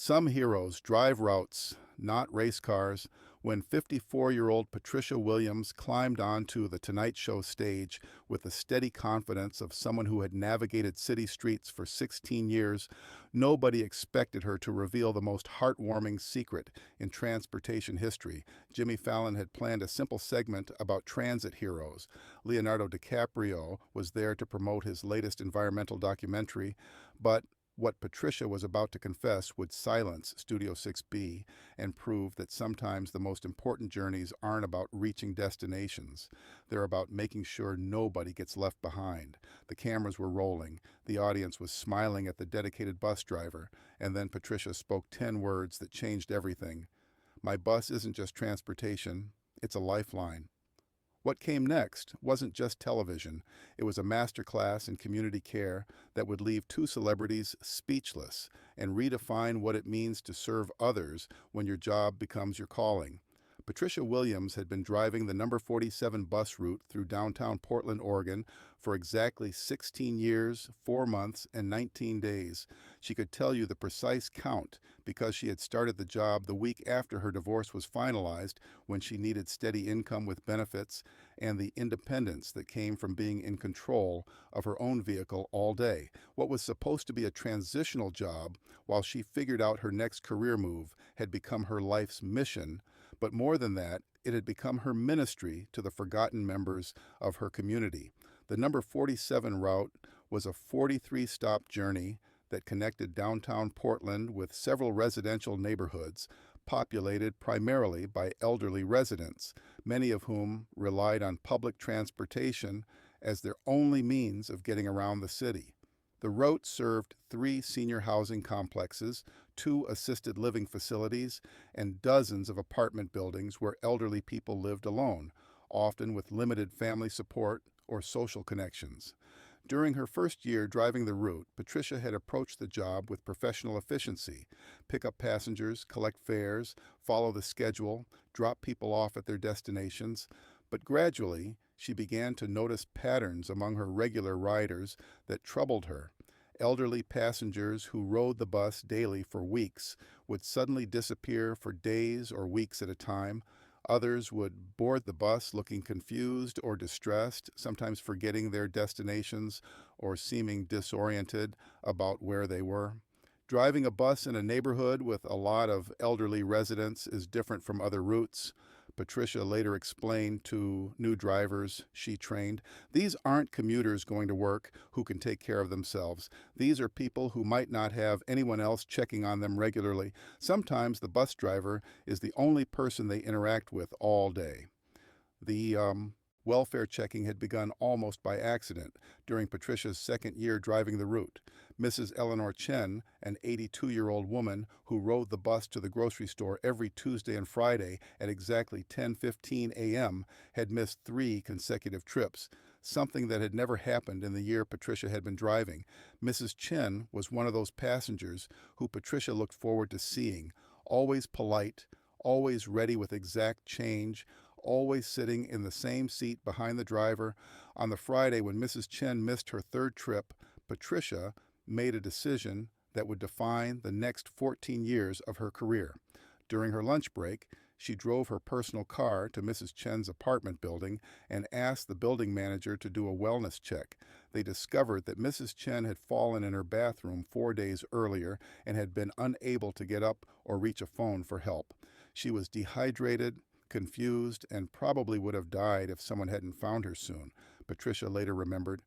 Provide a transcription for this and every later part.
Some heroes drive routes, not race cars. When 54-year-old Patricia Williams climbed onto the Tonight Show stage with the steady confidence of someone who had navigated city streets for 16 years, nobody expected her to reveal the most heartwarming secret in transportation history. Jimmy Fallon had planned a simple segment about transit heroes. Leonardo DiCaprio was there to promote his latest environmental documentary, but what Patricia was about to confess would silence Studio 6B and prove that sometimes the most important journeys aren't about reaching destinations. They're about making sure nobody gets left behind. The cameras were rolling, the audience was smiling at the dedicated bus driver, and then Patricia spoke 10 words that changed everything. My bus isn't just transportation, it's a lifeline. What came next wasn't just television. It was a masterclass in community care that would leave two celebrities speechless and redefine what it means to serve others when your job becomes your calling. Patricia Williams had been driving the number 47 bus route through downtown Portland, Oregon for exactly 16 years, 4 months, and 19 days. She could tell you the precise count because she had started the job the week after her divorce was finalized, when she needed steady income with benefits and the independence that came from being in control of her own vehicle all day. What was supposed to be a transitional job while she figured out her next career move had become her life's mission. But more than that, it had become her ministry to the forgotten members of her community. The number 47 route was a 43-stop journey that connected downtown Portland with several residential neighborhoods, populated primarily by elderly residents, many of whom relied on public transportation as their only means of getting around the city. The route served 3 senior housing complexes, 2 assisted living facilities, and dozens of apartment buildings where elderly people lived alone, often with limited family support or social connections. During her first year driving the route, Patricia had approached the job with professional efficiency: pick up passengers, collect fares, follow the schedule, drop people off at their destinations. But gradually, she began to notice patterns among her regular riders that troubled her. Elderly passengers who rode the bus daily for weeks would suddenly disappear for days or weeks at a time. Others would board the bus looking confused or distressed, sometimes forgetting their destinations or seeming disoriented about where they were. Driving a bus in a neighborhood with a lot of elderly residents is different from other routes. Patricia later explained to new drivers she trained. These aren't commuters going to work who can take care of themselves. These are people who might not have anyone else checking on them regularly. Sometimes the bus driver is the only person they interact with all day. The welfare checking had begun almost by accident during Patricia's second year driving the route. Mrs. Eleanor Chen, an 82-year-old woman who rode the bus to the grocery store every Tuesday and Friday at exactly 10:15 a.m., had missed 3 consecutive trips, something that had never happened in the year Patricia had been driving. Mrs. Chen was one of those passengers who Patricia looked forward to seeing, always polite, always ready with exact change, always sitting in the same seat behind the driver. On the Friday when Mrs. Chen missed her 3rd trip, Patricia made a decision that would define the next 14 years of her career. During her lunch break, she drove her personal car to Mrs. Chen's apartment building and asked the building manager to do a wellness check. They discovered that Mrs. Chen had fallen in her bathroom 4 days earlier and had been unable to get up or reach a phone for help. She was dehydrated, confused, and probably would have died if someone hadn't found her soon, Patricia later remembered.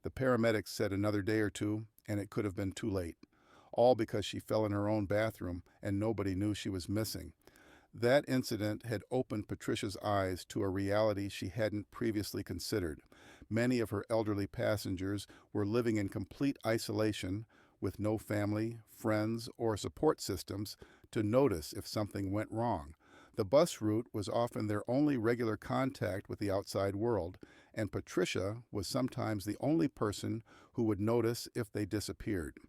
The paramedics said another day or two, and it could have been too late. All because she fell in her own bathroom and nobody knew she was missing. That incident had opened Patricia's eyes to a reality she hadn't previously considered. Many of her elderly passengers were living in complete isolation, with no family, friends, or support systems to notice if something went wrong. The bus route was often their only regular contact with the outside world, and Patricia was sometimes the only person who would notice if they disappeared.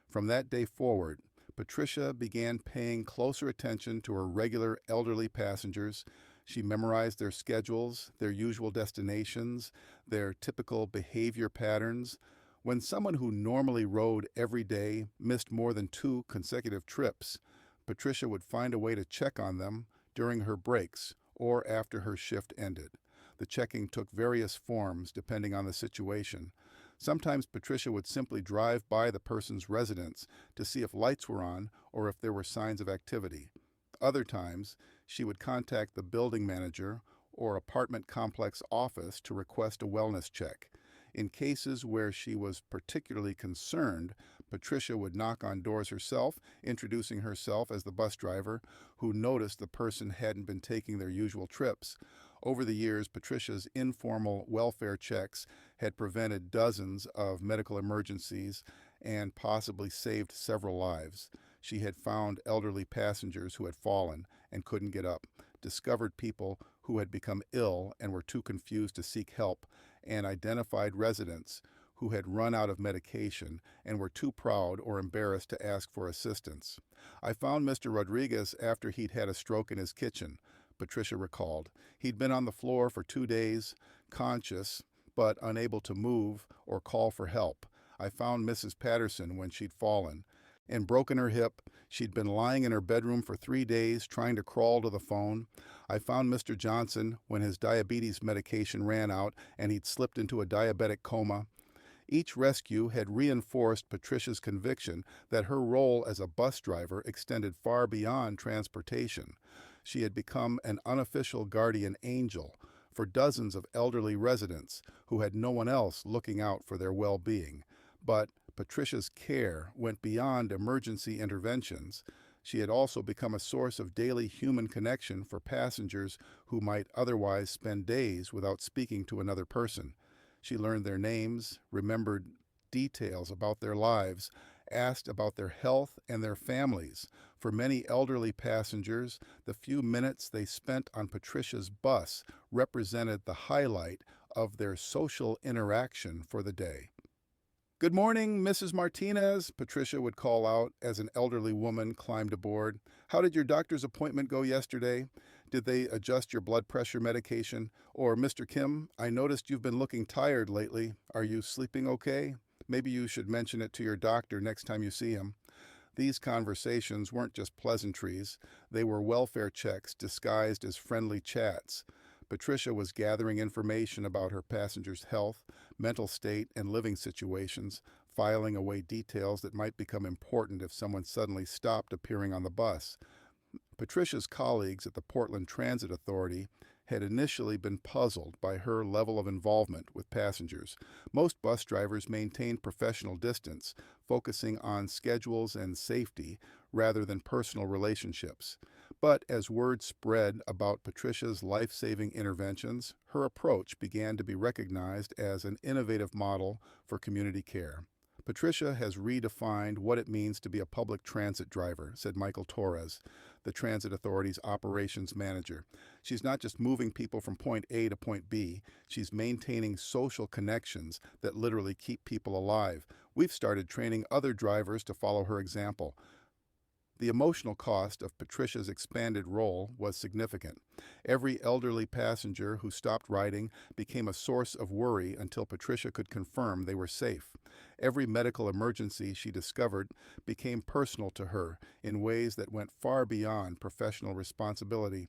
From that day forward, Patricia began paying closer attention to her regular elderly passengers. She memorized their schedules, their usual destinations, their typical behavior patterns. When someone who normally rode every day missed more than 2 consecutive trips, Patricia would find a way to check on them during her breaks or after her shift ended. The checking took various forms depending on the situation. Sometimes Patricia would simply drive by the person's residence to see if lights were on or if there were signs of activity. Other times, she would contact the building manager or apartment complex office to request a wellness check. In cases where she was particularly concerned, Patricia would knock on doors herself, introducing herself as the bus driver who noticed the person hadn't been taking their usual trips. Over the years, Patricia's informal welfare checks had prevented dozens of medical emergencies and possibly saved several lives. She had found elderly passengers who had fallen and couldn't get up, discovered people who had become ill and were too confused to seek help, and identified residents who had run out of medication and were too proud or embarrassed to ask for assistance. "I found Mr. Rodriguez after he'd had a stroke in his kitchen," Patricia recalled. "He'd been on the floor for 2 days, conscious, but unable to move or call for help. I found Mrs. Patterson when she'd fallen and broken her hip. She'd been lying in her bedroom for 3 days, trying to crawl to the phone. I found Mr. Johnson when his diabetes medication ran out and he'd slipped into a diabetic coma." Each rescue had reinforced Patricia's conviction that her role as a bus driver extended far beyond transportation. She had become an unofficial guardian angel for dozens of elderly residents who had no one else looking out for their well-being. But Patricia's care went beyond emergency interventions. She had also become a source of daily human connection for passengers who might otherwise spend days without speaking to another person. She learned their names, remembered details about their lives, asked about their health and their families. For many elderly passengers, the few minutes they spent on Patricia's bus represented the highlight of their social interaction for the day. "Good morning, Mrs. Martinez," Patricia would call out as an elderly woman climbed aboard. "How did your doctor's appointment go yesterday? Did they adjust your blood pressure medication? Or, Mr. Kim, I noticed you've been looking tired lately. Are you sleeping okay? Maybe you should mention it to your doctor next time you see him." These conversations weren't just pleasantries. They were welfare checks disguised as friendly chats. Patricia was gathering information about her passengers' health, mental state, and living situations, filing away details that might become important if someone suddenly stopped appearing on the bus. Patricia's colleagues at the Portland Transit Authority had initially been puzzled by her level of involvement with passengers. Most bus drivers maintained professional distance, focusing on schedules and safety rather than personal relationships. But as word spread about Patricia's life-saving interventions, her approach began to be recognized as an innovative model for community care. "Patricia has redefined what it means to be a public transit driver," said Michael Torres, the Transit Authority's operations manager. "She's not just moving people from point A to point B, she's maintaining social connections that literally keep people alive. We've started training other drivers to follow her example." The emotional cost of Patricia's expanded role was significant. Every elderly passenger who stopped riding became a source of worry until Patricia could confirm they were safe. Every medical emergency she discovered became personal to her in ways that went far beyond professional responsibility.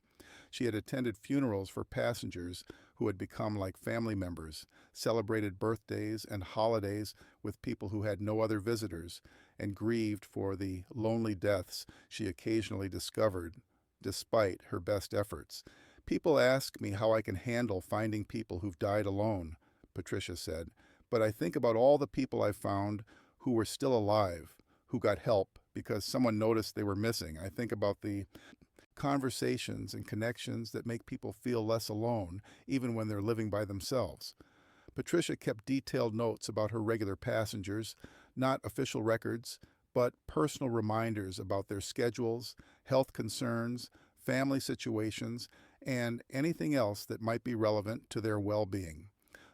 She had attended funerals for passengers who had become like family members, celebrated birthdays and holidays with people who had no other visitors, and grieved for the lonely deaths she occasionally discovered, despite her best efforts. "People ask me how I can handle finding people who've died alone," Patricia said, "but I think about all the people I've found who were still alive, who got help because someone noticed they were missing. I think about the conversations and connections that make people feel less alone, even when they're living by themselves." Patricia kept detailed notes about her regular passengers, not official records, but personal reminders about their schedules, health concerns, family situations, and anything else that might be relevant to their well-being.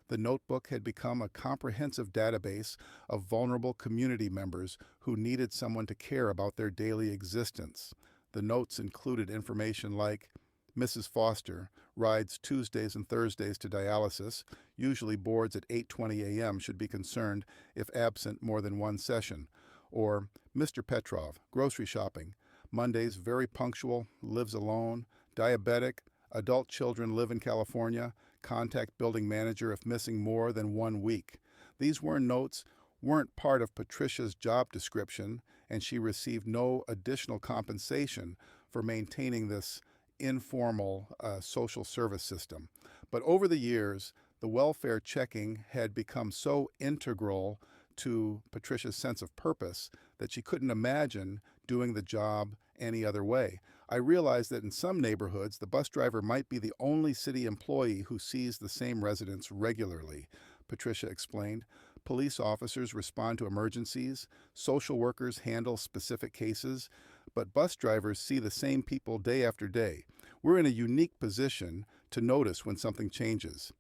The notebook had become a comprehensive database of vulnerable community members who needed someone to care about their daily existence. The notes included information like, "Mrs. Foster rides Tuesdays and Thursdays to dialysis, usually boards at 8:20 a.m. should be concerned if absent more than one session," or "Mr. Petrov, grocery shopping. Mondays, very punctual, lives alone, diabetic, adult children live in California, contact building manager if missing more than 1 week. These notes weren't part of Patricia's job description, and she received no additional compensation for maintaining this informal social service system. But over the years, the welfare checking had become so integral to Patricia's sense of purpose that she couldn't imagine doing the job any other way. I realized that in some neighborhoods, the bus driver might be the only city employee who sees the same residents regularly, Patricia explained. Police officers respond to emergencies, social workers handle specific cases, but bus drivers see the same people day after day. We're in a unique position to notice when something changes.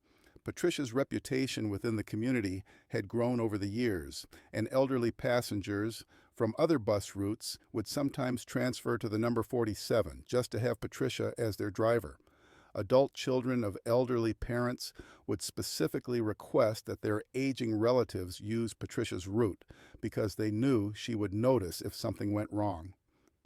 Patricia's reputation within the community had grown over the years, and elderly passengers from other bus routes would sometimes transfer to the number 47 just to have Patricia as their driver. Adult children of elderly parents would specifically request that their aging relatives use Patricia's route because they knew she would notice if something went wrong.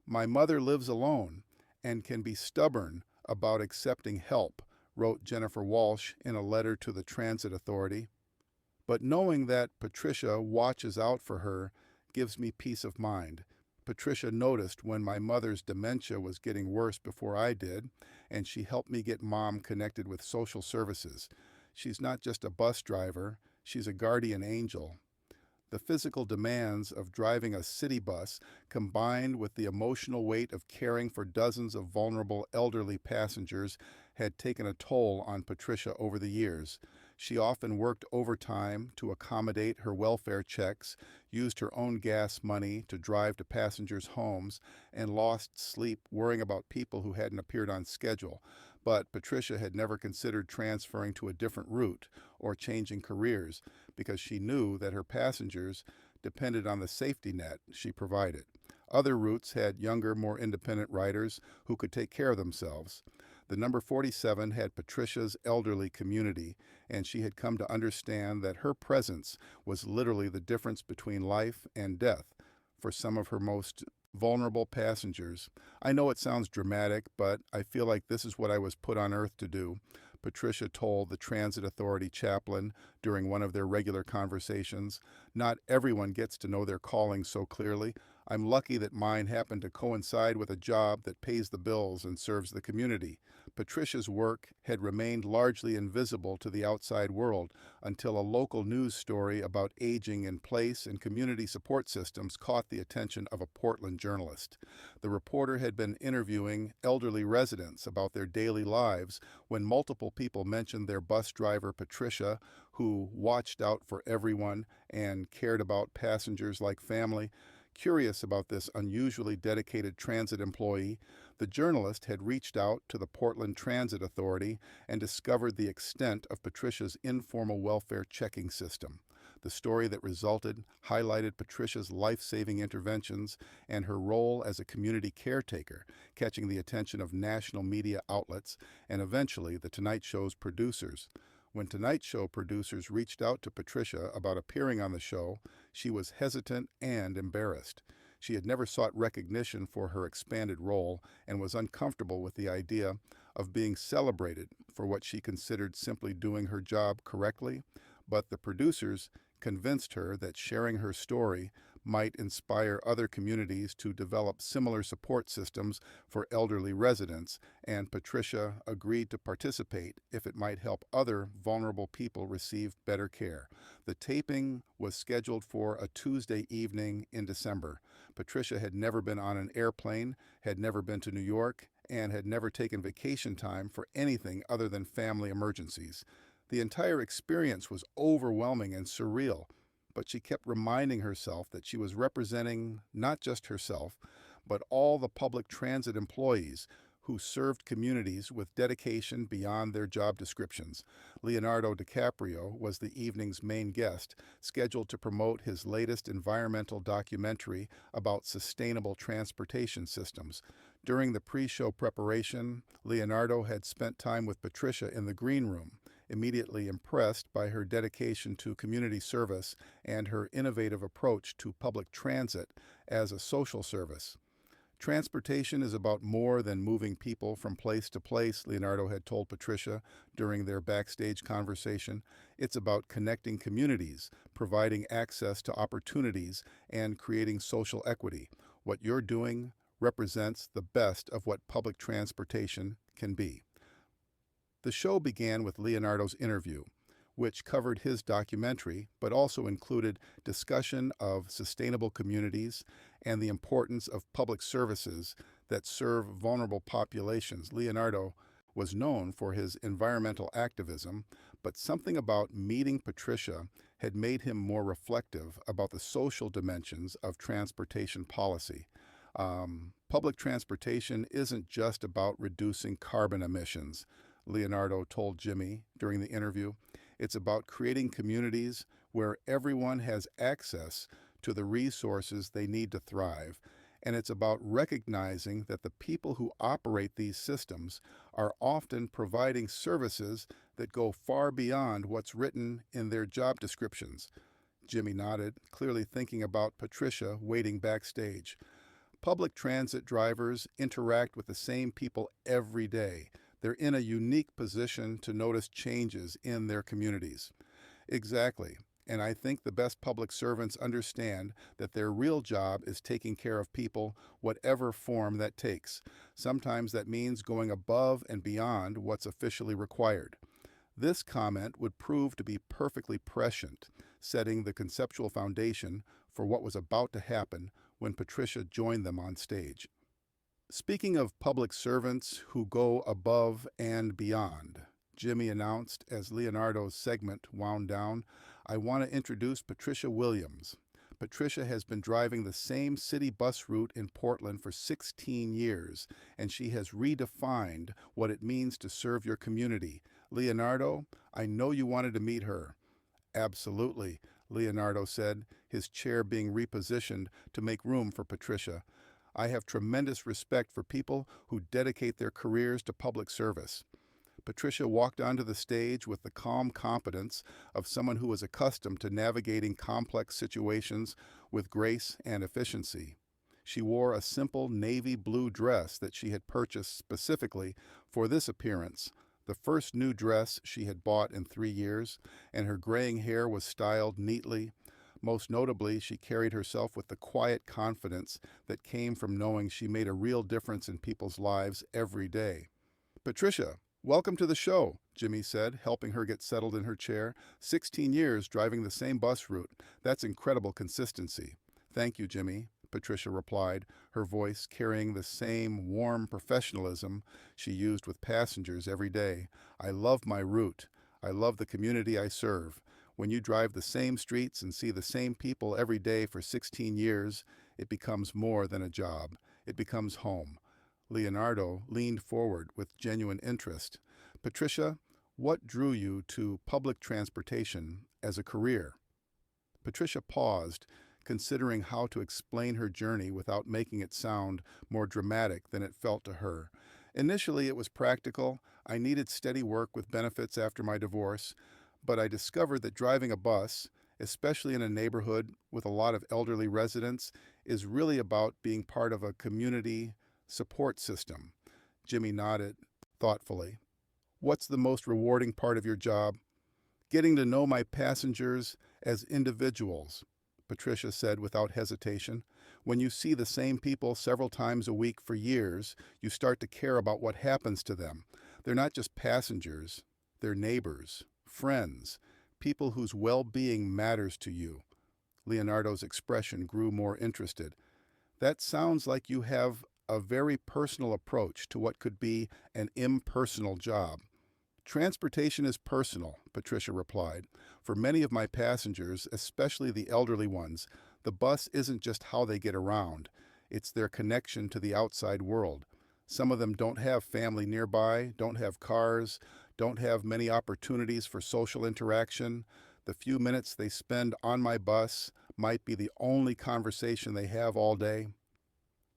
My mother lives alone and can be stubborn about accepting help, wrote Jennifer Walsh in a letter to the Transit Authority. But knowing that Patricia watches out for her gives me peace of mind. Patricia noticed when my mother's dementia was getting worse before I did, and she helped me get Mom connected with social services. She's not just a bus driver, she's a guardian angel. The physical demands of driving a city bus, combined with the emotional weight of caring for dozens of vulnerable elderly passengers, had taken a toll on Patricia over the years. She often worked overtime to accommodate her welfare checks, used her own gas money to drive to passengers' homes, and lost sleep worrying about people who hadn't appeared on schedule. But Patricia had never considered transferring to a different route or changing careers because she knew that her passengers depended on the safety net she provided. Other routes had younger, more independent riders who could take care of themselves. The number 47 had Patricia's elderly community, and she had come to understand that her presence was literally the difference between life and death for some of her most vulnerable passengers. I know it sounds dramatic, but I feel like this is what I was put on earth to do, Patricia told the Transit Authority chaplain during one of their regular conversations. Not everyone gets to know their calling so clearly. I'm lucky that mine happened to coincide with a job that pays the bills and serves the community. Patricia's work had remained largely invisible to the outside world until a local news story about aging in place and community support systems caught the attention of a Portland journalist. The reporter had been interviewing elderly residents about their daily lives when multiple people mentioned their bus driver Patricia, who watched out for everyone and cared about passengers like family. Curious about this unusually dedicated transit employee, the journalist had reached out to the Portland Transit Authority and discovered the extent of Patricia's informal welfare checking system. The story that resulted highlighted Patricia's life-saving interventions and her role as a community caretaker, catching the attention of national media outlets and eventually the Tonight Show's producers. When Tonight Show producers reached out to Patricia about appearing on the show, she was hesitant and embarrassed. She had never sought recognition for her expanded role and was uncomfortable with the idea of being celebrated for what she considered simply doing her job correctly, but the producers convinced her that sharing her story might inspire other communities to develop similar support systems for elderly residents, and Patricia agreed to participate if it might help other vulnerable people receive better care. The taping was scheduled for a Tuesday evening in December. Patricia had never been on an airplane, had never been to New York, and had never taken vacation time for anything other than family emergencies. The entire experience was overwhelming and surreal, but she kept reminding herself that she was representing not just herself, but all the public transit employees who served communities with dedication beyond their job descriptions. Leonardo DiCaprio was the evening's main guest, scheduled to promote his latest environmental documentary about sustainable transportation systems. During the pre-show preparation, Leonardo had spent time with Patricia in the green room, immediately impressed by her dedication to community service and her innovative approach to public transit as a social service. Transportation is about more than moving people from place to place, Leonardo had told Patricia during their backstage conversation. It's about connecting communities, providing access to opportunities, and creating social equity. What you're doing represents the best of what public transportation can be. The show began with Leonardo's interview, which covered his documentary, but also included discussion of sustainable communities and the importance of public services that serve vulnerable populations. Leonardo was known for his environmental activism, but something about meeting Patricia had made him more reflective about the social dimensions of transportation policy. Public transportation isn't just about reducing carbon emissions, Leonardo told Jimmy during the interview. It's about creating communities where everyone has access to the resources they need to thrive. And it's about recognizing that the people who operate these systems are often providing services that go far beyond what's written in their job descriptions. Jimmy nodded, clearly thinking about Patricia waiting backstage. Public transit drivers interact with the same people every day. They're in a unique position to notice changes in their communities. Exactly. And I think the best public servants understand that their real job is taking care of people, whatever form that takes. Sometimes that means going above and beyond what's officially required. This comment would prove to be perfectly prescient, setting the conceptual foundation for what was about to happen when Patricia joined them on stage. Speaking of public servants who go above and beyond, Jimmy announced as Leonardo's segment wound down, I want to introduce Patricia Williams. Patricia has been driving the same city bus route in Portland for 16 years, and she has redefined what it means to serve your community. Leonardo, I know you wanted to meet her. Absolutely, Leonardo said, his chair being repositioned to make room for Patricia. I have tremendous respect for people who dedicate their careers to public service. Patricia walked onto the stage with the calm competence of someone who was accustomed to navigating complex situations with grace and efficiency. She wore a simple navy blue dress that she had purchased specifically for this appearance, the first new dress she had bought in 3 years, and her graying hair was styled neatly. Most notably, she carried herself with the quiet confidence that came from knowing she made a real difference in people's lives every day. Patricia, welcome to the show, Jimmy said, helping her get settled in her chair. 16 years driving the same bus route. That's incredible consistency. Thank you, Jimmy, Patricia replied, her voice carrying the same warm professionalism she used with passengers every day. I love my route. I love the community I serve. When you drive the same streets and see the same people every day for 16 years, it becomes more than a job. It becomes home. Leonardo leaned forward with genuine interest. Patricia, what drew you to public transportation as a career? Patricia paused, considering how to explain her journey without making it sound more dramatic than it felt to her. Initially, it was practical. I needed steady work with benefits after my divorce. But I discovered that driving a bus, especially in a neighborhood with a lot of elderly residents, is really about being part of a community support system. Jimmy nodded thoughtfully. What's the most rewarding part of your job? Getting to know my passengers as individuals, Patricia said without hesitation. When you see the same people several times a week for years, you start to care about what happens to them. They're not just passengers, they're neighbors. Friends, people whose well-being matters to you. Leonardo's expression grew more interested. That sounds like you have a very personal approach to what could be an impersonal job. Transportation is personal, Patricia replied. For many of my passengers, especially the elderly ones, the bus isn't just how they get around. It's their connection to the outside world. Some of them don't have family nearby, don't have cars, don't have many opportunities for social interaction. The few minutes they spend on my bus might be the only conversation they have all day.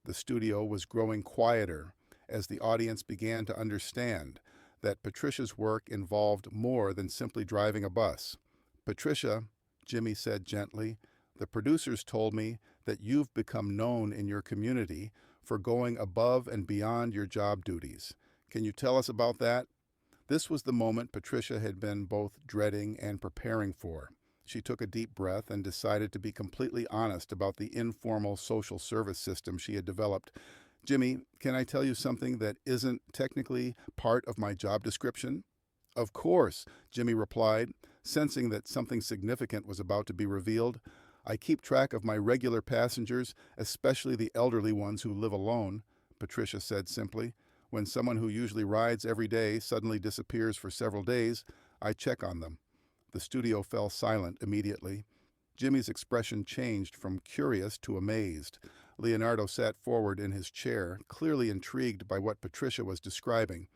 The studio was growing quieter as the audience began to understand that Patricia's work involved more than simply driving a bus. Patricia, Jimmy said gently, the producers told me that you've become known in your community for going above and beyond your job duties. Can you tell us about that? This was the moment Patricia had been both dreading and preparing for. She took a deep breath and decided to be completely honest about the informal social service system she had developed. Jimmy, can I tell you something that isn't technically part of my job description? Of course, Jimmy replied, sensing that something significant was about to be revealed. I keep track of my regular passengers, especially the elderly ones who live alone, Patricia said simply. When someone who usually rides every day suddenly disappears for several days, I check on them. The studio fell silent immediately. Jimmy's expression changed from curious to amazed. Leonardo sat forward in his chair, clearly intrigued by what Patricia was describing.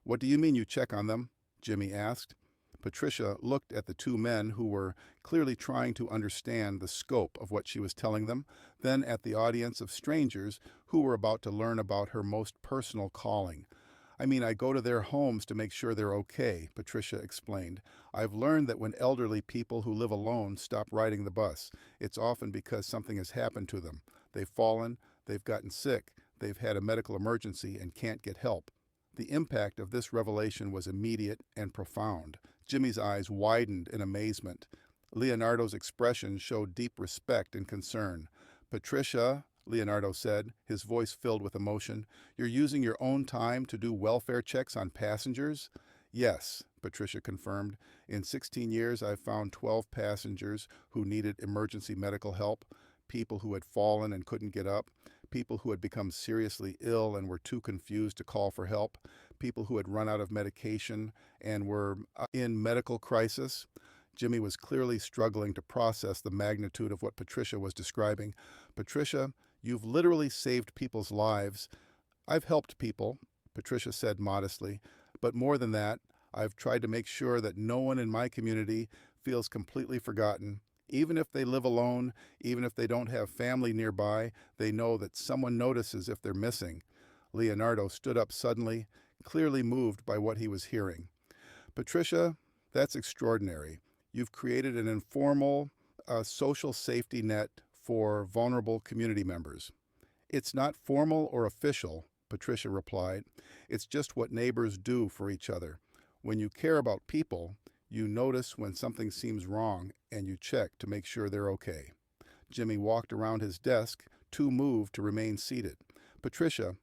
What do you mean you check on them? Jimmy asked. Patricia looked at the two men who were clearly trying to understand the scope of what she was telling them, then at the audience of strangers who were about to learn about her most personal calling. I mean, I go to their homes to make sure they're okay, Patricia explained. I've learned that when elderly people who live alone stop riding the bus, it's often because something has happened to them. They've fallen, they've gotten sick, they've had a medical emergency and can't get help. The impact of this revelation was immediate and profound. Jimmy's eyes widened in amazement. Leonardo's expression showed deep respect and concern. Patricia, Leonardo said, his voice filled with emotion, you're using your own time to do welfare checks on passengers? Yes, Patricia confirmed. In 16 years, I've found 12 passengers who needed emergency medical help, people who had fallen and couldn't get up, people who had become seriously ill and were too confused to call for help, people who had run out of medication and were in medical crisis. Jimmy was clearly struggling to process the magnitude of what Patricia was describing. Patricia, you've literally saved people's lives. I've helped people, Patricia said modestly, but more than that, I've tried to make sure that no one in my community feels completely forgotten. Even if they live alone, even if they don't have family nearby, they know that someone notices if they're missing. Leonardo stood up suddenly, clearly moved by what he was hearing. Patricia, that's extraordinary. You've created an informal, social safety net for vulnerable community members. It's not formal or official, Patricia replied. It's just what neighbors do for each other. When you care about people, you notice when something seems wrong and you check to make sure they're okay. Jimmy walked around his desk, too moved to remain seated. Patricia,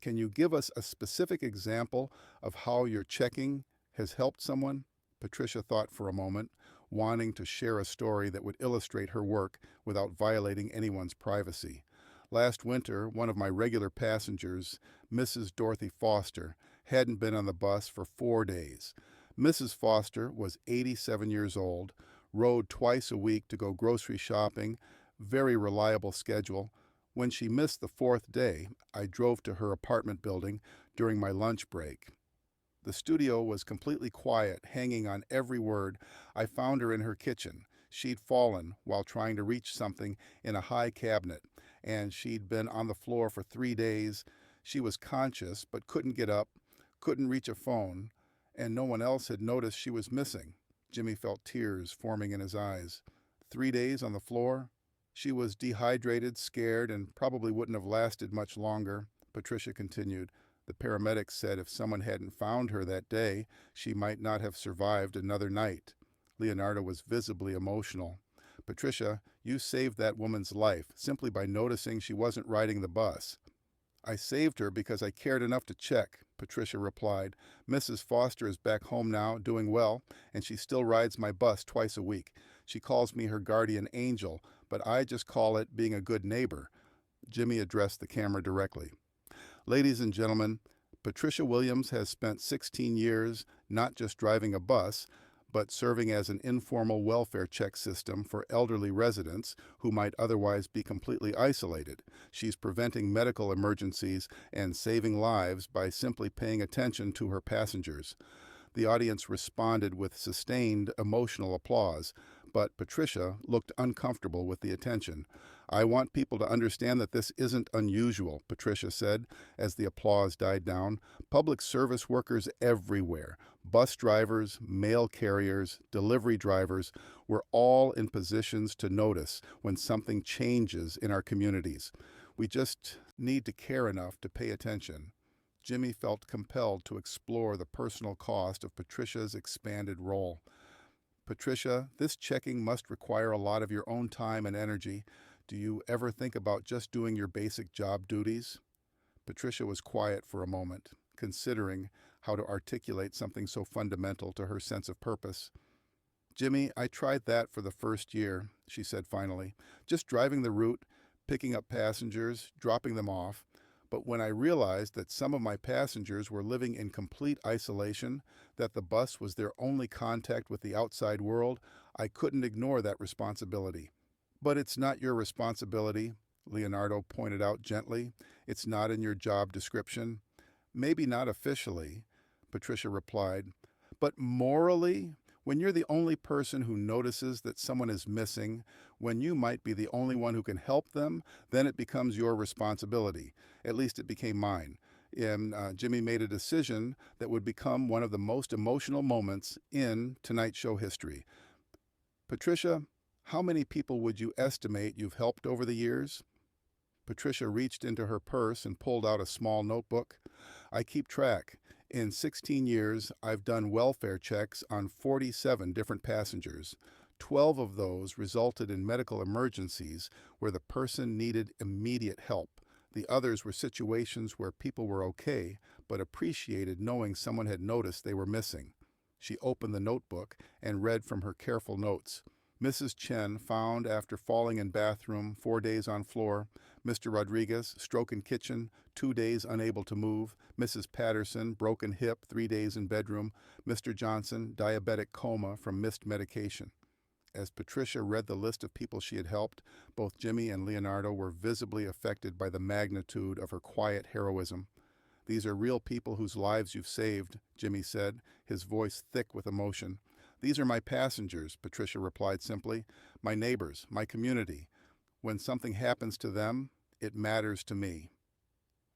can you give us a specific example of how your checking has helped someone? Patricia thought for a moment, wanting to share a story that would illustrate her work without violating anyone's privacy. Last winter, one of my regular passengers, Mrs. Dorothy Foster, hadn't been on the bus for 4 days. Mrs. Foster was 87 years old, rode twice a week to go grocery shopping, very reliable schedule. When she missed the 4th day, I drove to her apartment building during my lunch break. The studio was completely quiet, hanging on every word. I found her in her kitchen. She'd fallen while trying to reach something in a high cabinet, and she'd been on the floor for 3 days. She was conscious but couldn't get up, couldn't reach a phone, and no one else had noticed she was missing. Jimmy felt tears forming in his eyes. 3 days on the floor? She was dehydrated, scared, and probably wouldn't have lasted much longer, Patricia continued. The paramedics said if someone hadn't found her that day, she might not have survived another night. Leonardo was visibly emotional. Patricia, you saved that woman's life simply by noticing she wasn't riding the bus. I saved her because I cared enough to check, Patricia replied. Mrs. Foster is back home now, doing well, and she still rides my bus twice a week. She calls me her guardian angel, but I just call it being a good neighbor. Jimmy addressed the camera directly. Ladies and gentlemen, Patricia Williams has spent 16 years not just driving a bus, but serving as an informal welfare check system for elderly residents who might otherwise be completely isolated. She's preventing medical emergencies and saving lives by simply paying attention to her passengers. The audience responded with sustained emotional applause, but Patricia looked uncomfortable with the attention. I want people to understand that this isn't unusual, Patricia said as the applause died down. Public service workers everywhere, bus drivers, mail carriers, delivery drivers, we're all in positions to notice when something changes in our communities. We just need to care enough to pay attention. Jimmy felt compelled to explore the personal cost of Patricia's expanded role. Patricia, this checking must require a lot of your own time and energy. Do you ever think about just doing your basic job duties? Patricia was quiet for a moment, considering how to articulate something so fundamental to her sense of purpose. Jimmy, I tried that for the first year, she said finally. Just driving the route, picking up passengers, dropping them off. But when I realized that some of my passengers were living in complete isolation, that the bus was their only contact with the outside world, I couldn't ignore that responsibility. But it's not your responsibility, Leonardo pointed out gently. It's not in your job description. Maybe not officially, Patricia replied. But morally, when you're the only person who notices that someone is missing, when you might be the only one who can help them, then it becomes your responsibility. At least it became mine. And Jimmy made a decision that would become one of the most emotional moments in Tonight Show history. Patricia, how many people would you estimate you've helped over the years? Patricia reached into her purse and pulled out a small notebook. I keep track. In 16 years, I've done welfare checks on 47 different passengers. 12 of those resulted in medical emergencies where the person needed immediate help. The others were situations where people were okay, but appreciated knowing someone had noticed they were missing. She opened the notebook and read from her careful notes. Mrs. Chen found after falling in bathroom, 4 days on floor. Mr. Rodriguez, stroke in kitchen, 2 days unable to move. Mrs. Patterson, broken hip, 3 days in bedroom. Mr. Johnson, diabetic coma from missed medication. As Patricia read the list of people she had helped, both Jimmy and Leonardo were visibly affected by the magnitude of her quiet heroism. These are real people whose lives you've saved, Jimmy said, his voice thick with emotion. These are my passengers, Patricia replied simply. My neighbors, my community. When something happens to them, it matters to me.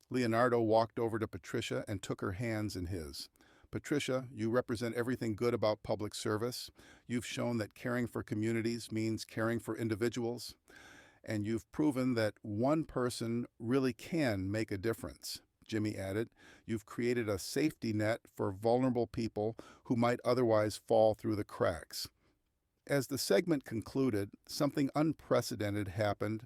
Leonardo walked over to Patricia and took her hands in his. Patricia, you represent everything good about public service. You've shown that caring for communities means caring for individuals. And you've proven that one person really can make a difference. Jimmy added, you've created a safety net for vulnerable people who might otherwise fall through the cracks. As the segment concluded, something unprecedented happened.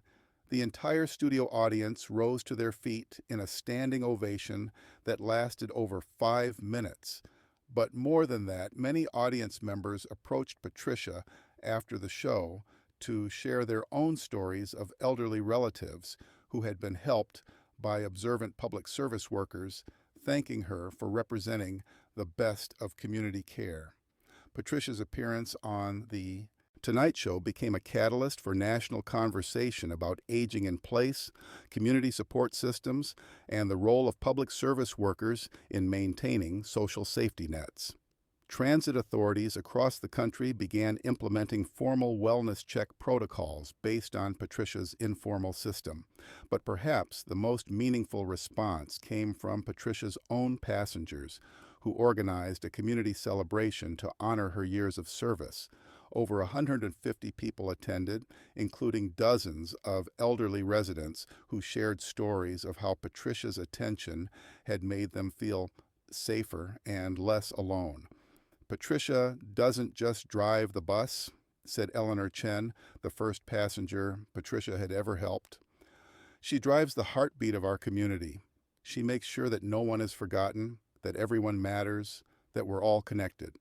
The entire studio audience rose to their feet in a standing ovation that lasted over 5 minutes. But more than that, many audience members approached Patricia after the show to share their own stories of elderly relatives who had been helped by observant public service workers, thanking her for representing the best of community care. Patricia's appearance on The Tonight Show became a catalyst for national conversation about aging in place, community support systems, and the role of public service workers in maintaining social safety nets. Transit authorities across the country began implementing formal wellness check protocols based on Patricia's informal system. But perhaps the most meaningful response came from Patricia's own passengers, who organized a community celebration to honor her years of service. Over 150 people attended, including dozens of elderly residents who shared stories of how Patricia's attention had made them feel safer and less alone. Patricia doesn't just drive the bus, said Eleanor Chen, the first passenger Patricia had ever helped. She drives the heartbeat of our community. She makes sure that no one is forgotten, that everyone matters, that we're all connected.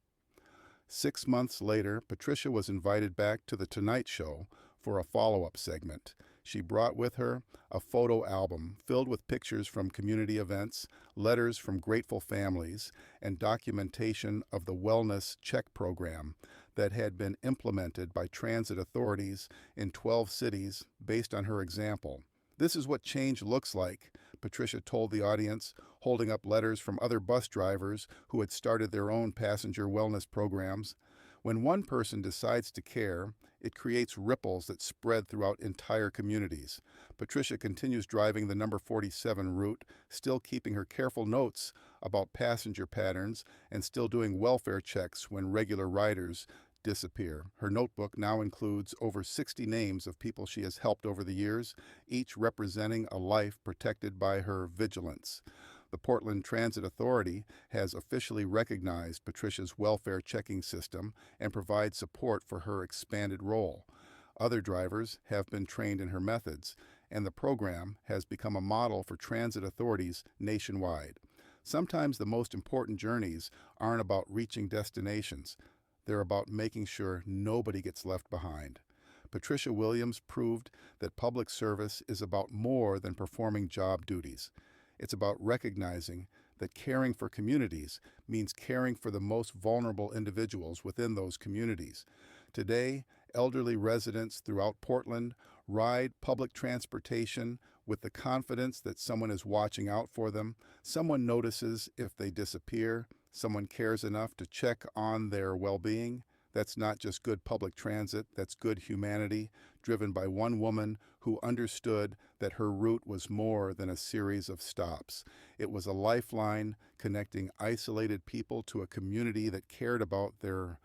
6 months later, Patricia was invited back to The Tonight Show for a follow-up segment. She brought with her a photo album filled with pictures from community events, letters from grateful families, and documentation of the wellness check program that had been implemented by transit authorities in 12 cities based on her example. This is what change looks like, Patricia told the audience, holding up letters from other bus drivers who had started their own passenger wellness programs. When one person decides to care, it creates ripples that spread throughout entire communities. Patricia continues driving the number 47 route, still keeping her careful notes about passenger patterns and still doing welfare checks when regular riders disappear. Her notebook now includes over 60 names of people she has helped over the years, each representing a life protected by her vigilance. The Portland Transit Authority has officially recognized Patricia's welfare checking system and provides support for her expanded role. Other drivers have been trained in her methods, and the program has become a model for transit authorities nationwide. Sometimes the most important journeys aren't about reaching destinations. They're about making sure nobody gets left behind. Patricia Williams proved that public service is about more than performing job duties. It's about recognizing that caring for communities means caring for the most vulnerable individuals within those communities. Today, elderly residents throughout Portland ride public transportation with the confidence that someone is watching out for them, someone notices if they disappear, someone cares enough to check on their well-being. That's not just good public transit, that's good humanity, driven by one woman who understood that her route was more than a series of stops. It was a lifeline connecting isolated people to a community that cared about their